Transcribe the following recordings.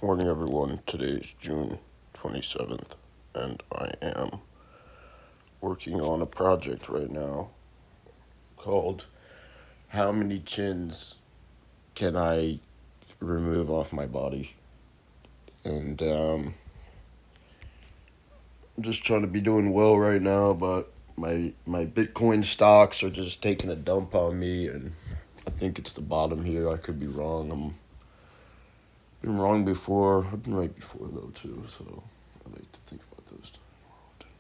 Morning, everyone. Today is June 27th, and I am working on a project right now called How Many Chins Can I Remove Off My Body? And I'm just trying to be doing well right now, but my Bitcoin stocks are just taking a dump on me, and I think it's the bottom here. I could be wrong. Been wrong before. I've been right before, though, too, so I like to think about those times.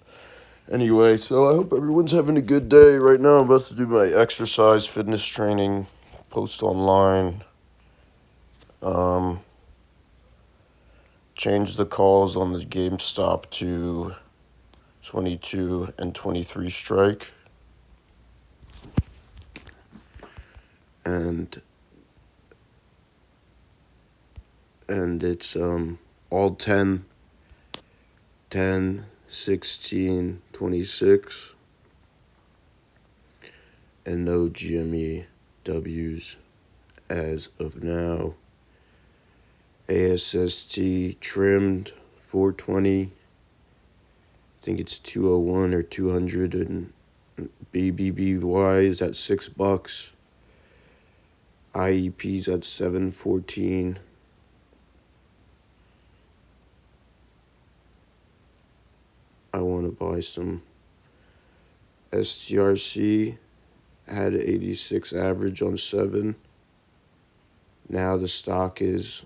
Anyway, so I hope everyone's having a good day. Right now, I'm about to do my exercise, fitness training, post online, um, change the calls on the GameStop to 22 and 23 strike. And it's all 10, 10, 16, 26, and no GME W's as of now. ASST trimmed 420. I think it's 201 or 200, and BBBY is at $6. IEP's at 714. I want to buy some STRC. Had 86 average on 7. Now the stock is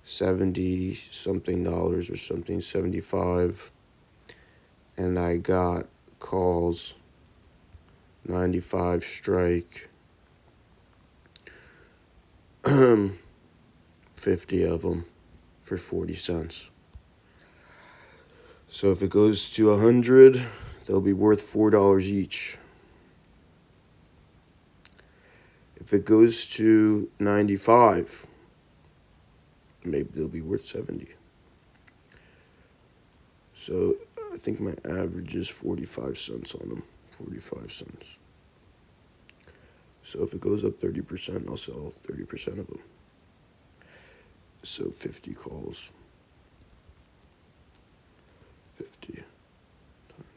70 something dollars or something, 75. And I got calls 95 strike. 50 of them for 40 cents. So if it goes to 100, they'll be worth $4 each. If it goes to 95, maybe they'll be worth 70. So I think my average is 45 cents on them. 45 cents. So if it goes up 30%, I'll sell 30% of them. So 50 calls. 50 times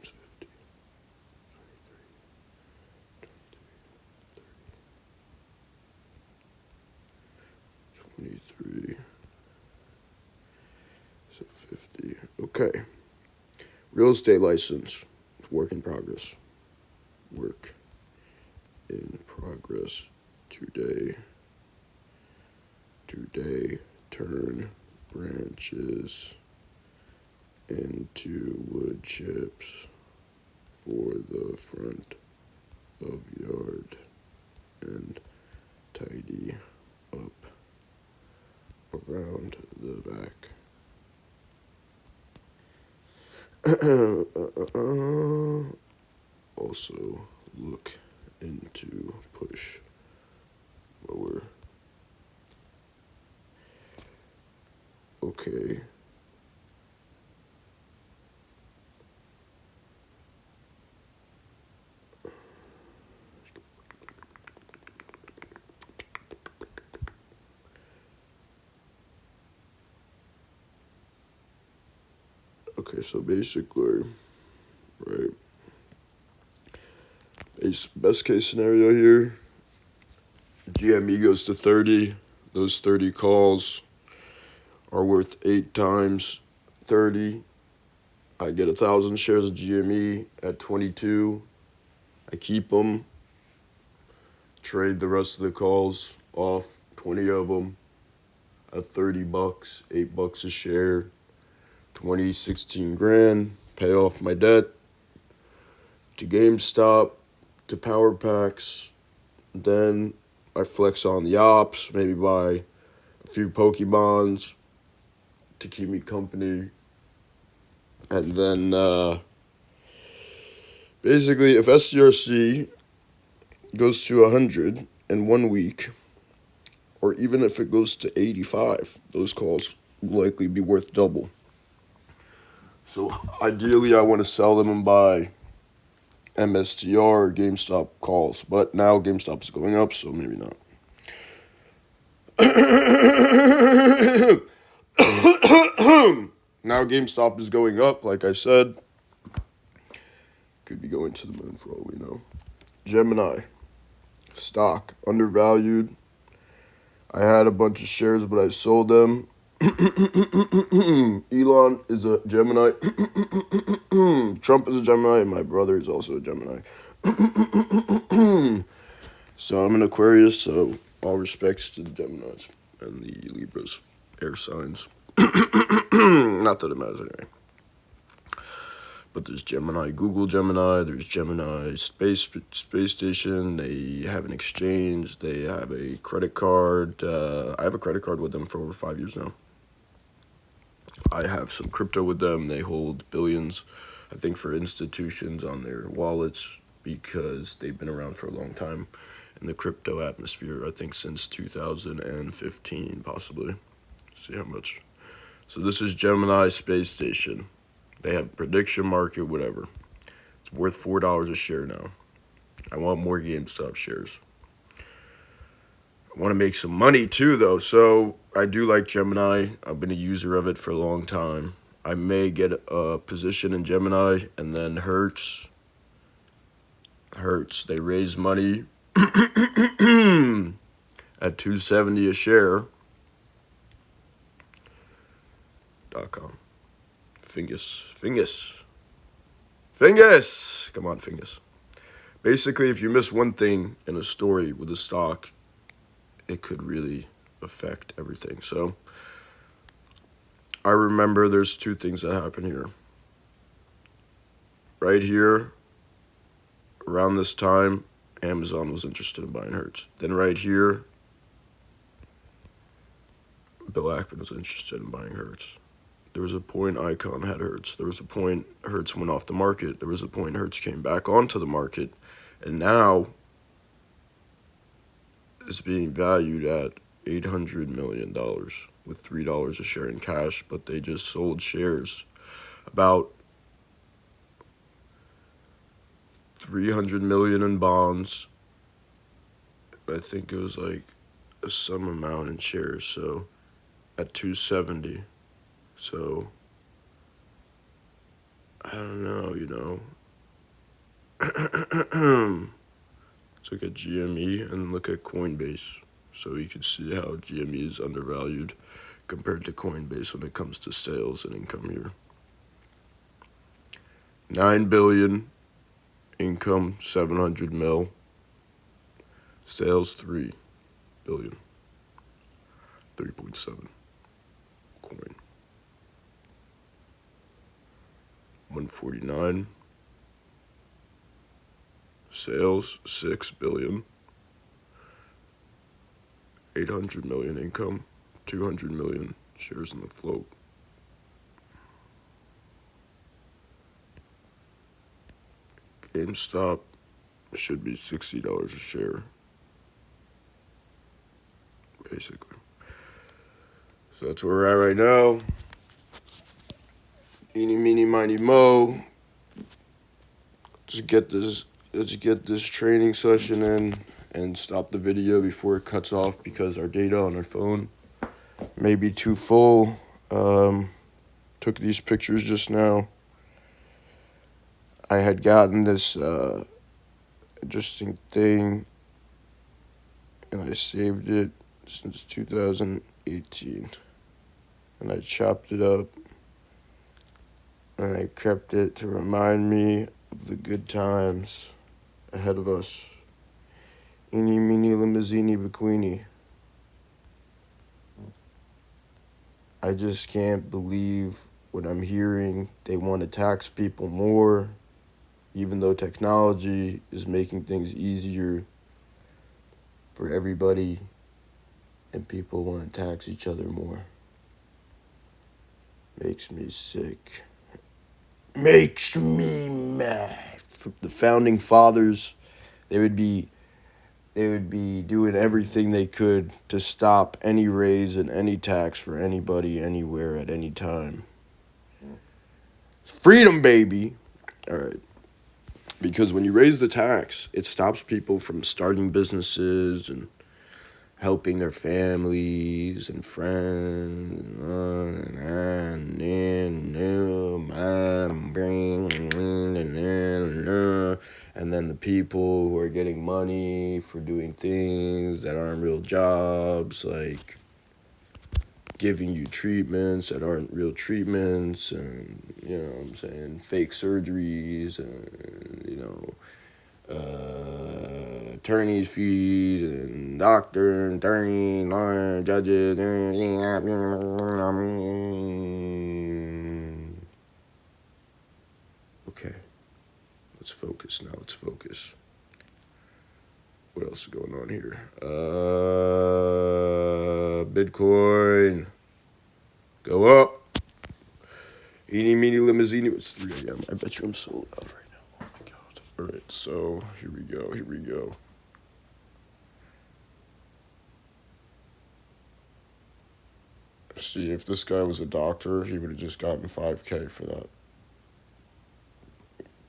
50. 23. So 50. Okay. Real estate license. Work in progress. Work in progress today. Today, turn branches into wood chips for the front of yard and tidy up around the back. Also look into push mower. Okay. Okay, so basically, right, best case scenario here, GME goes to 30. Those 30 calls are worth 8 times 30. I get 1,000 shares of GME at 22. I keep them, trade the rest of the calls off, 20 of them at $30, $8 a share, 20, 16 grand, pay off my debt to GameStop, to Power Packs. Then I flex on the ops, maybe buy a few Pokemons to keep me company. And then basically, if STRC goes to 100 in 1 week, or even if it goes to 85, those calls will likely be worth double. So ideally, I want to sell them and buy MSTR or GameStop calls. But now GameStop is going up, so maybe not. Now GameStop is going up, like I said. Could be going to the moon for all we know. Gemini. Stock. Undervalued. I had a bunch of shares, but I sold them. Elon is a Gemini. Trump is a Gemini. And my brother is also a Gemini. So I'm an Aquarius, so all respects to the Geminis and the Libras, air signs. Not that it matters anyway. But there's Gemini, Google Gemini, there's Gemini Space Station, they have an exchange, they have a credit card. I have a credit card with them for over 5 years now. I have some crypto with them. They hold billions, I think, for institutions on their wallets because they've been around for a long time in the crypto atmosphere, I think since 2015, possibly. See how much. So this is Gemini Space Station. They have prediction market, whatever. It's worth $4 a share now. I want more GameStop shares. I want to make some money too, though. So I do like Gemini. I've been a user of it for a long time. I may get a position in Gemini, and then Hertz. They raise money at $270 a share. .com. Fingus. Come on, Fingus. Basically, if you miss one thing in a story with a stock, it could really affect everything. So I remember there's two things that happen here. Right here, around this time, Amazon was interested in buying Hertz. Then right here, Bill Ackman was interested in buying Hertz. There was a point Icon had Hertz. There was a point Hertz went off the market. There was a point Hertz came back onto the market. And now it's being valued at $800 million with $3 a share in cash. But they just sold shares about $300 million in bonds. I think it was like some amount in shares. So at 270. So, I don't know, Let's look at GME and look at Coinbase. So you can see how GME is undervalued compared to Coinbase when it comes to sales and income here. 9 billion, income 700 mil, sales 3 billion, 3.7 coin. 149. Sales 6 billion. 800 million income. 200 million shares in the float. GameStop should be $60 a share. Basically. So that's where we're at right now. Eeny, meeny, miny, mo. Let's get this training session in and stop the video before it cuts off because our data on our phone may be too full. Took these pictures just now. I had gotten this interesting thing and I saved it since 2018. And I chopped it up. And I kept it to remind me of the good times ahead of us. Eeny, meeny, limousine, bikini. I just can't believe what I'm hearing. They want to tax people more, even though technology is making things easier for everybody, and people want to tax each other more. Makes me sick. Makes me mad. The founding fathers, they would be doing everything they could to stop any raise and any tax for anybody, anywhere, at any time. Freedom, baby. All right. Because when you raise the tax, it stops people from starting businesses and helping their families and friends, and then the people who are getting money for doing things that aren't real jobs, like giving you treatments that aren't real treatments, and you know what I'm saying, fake surgeries, and attorney's fees, and doctor, attorney, lawyer, judges. Okay, let's focus now. Let's focus. What else is going on here? Bitcoin. Go up. Eeny, meeny, limousine. It's 3 a.m. I bet you I'm so loud right now. Oh my god. Alright, so here we go. Here we go. See, if this guy was a doctor, he would have just gotten 5K for that.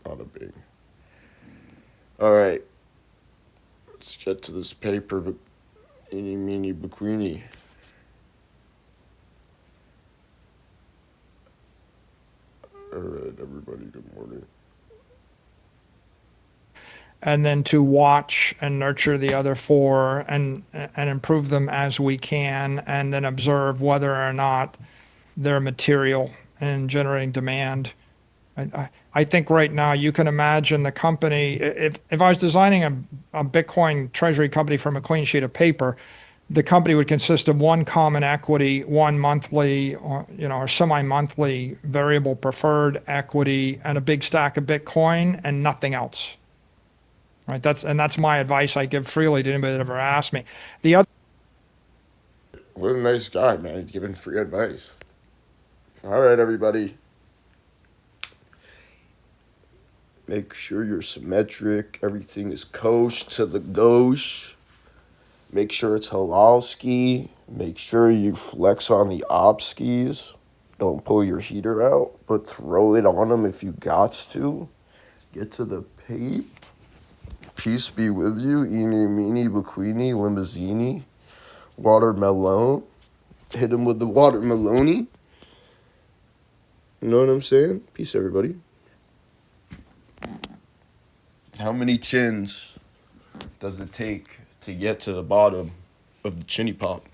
Bada bing. Alright. Let's get to this paper. Eeny, meeny, bequeeny. Alright, everybody, good morning. And then to watch and nurture the other four and improve them as we can, and then observe whether or not they're material and generating demand. I think right now you can imagine the company, if I was designing a Bitcoin treasury company from a clean sheet of paper, the company would consist of one common equity, one monthly or semi-monthly variable preferred equity, and a big stack of Bitcoin, and nothing else. Right? That's my advice I give freely to anybody that ever asks me. The other What a nice guy, man. He's giving free advice. Alright, everybody. Make sure you're symmetric. Everything is kosher to the gauche. Make sure it's halal ski. Make sure you flex on the op skis. Don't pull your heater out, but throw it on them if you gots to. Get to the pape. Peace be with you. Eeny, meeny, bequeeny, limousine. Watermelon. Hit him with the watermeloney. You know what I'm saying? Peace, everybody. How many chins does it take to get to the bottom of the chinny pop?